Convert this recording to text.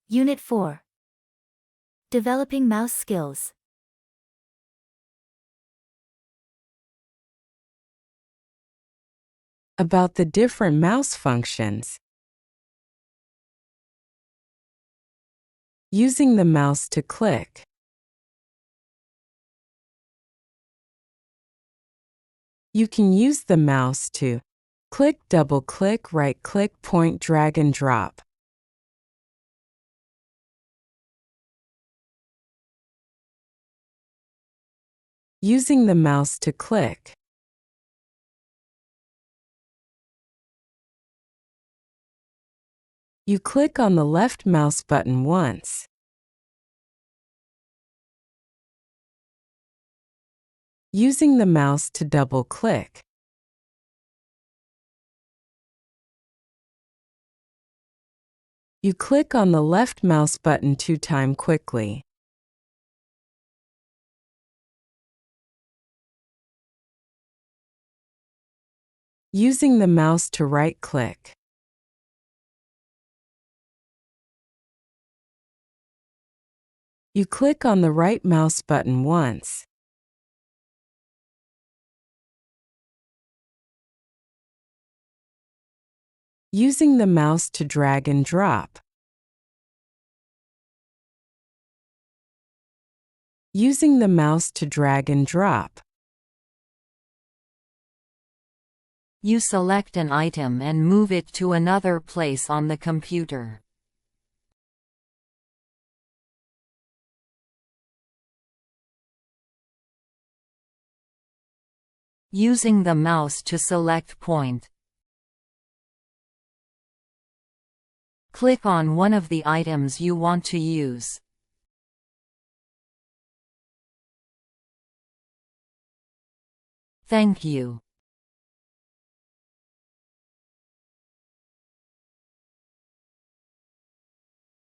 Unit 4. Developing mouse skills. About the different mouse functions. Using the mouse to click. You can use the mouse to click, double-click, right-click, point, drag and drop. Using the mouse to click. You click on the left mouse button once. Using the mouse to double-click. You click on the left mouse button 2 times quickly. Using the mouse to right-click. You click on the right mouse button once. Using the mouse to drag and drop. Using the mouse to drag and drop. You select an item and move it to another place on the computer. Using the mouse to select point. Click on one of the items you want to use. Thank you.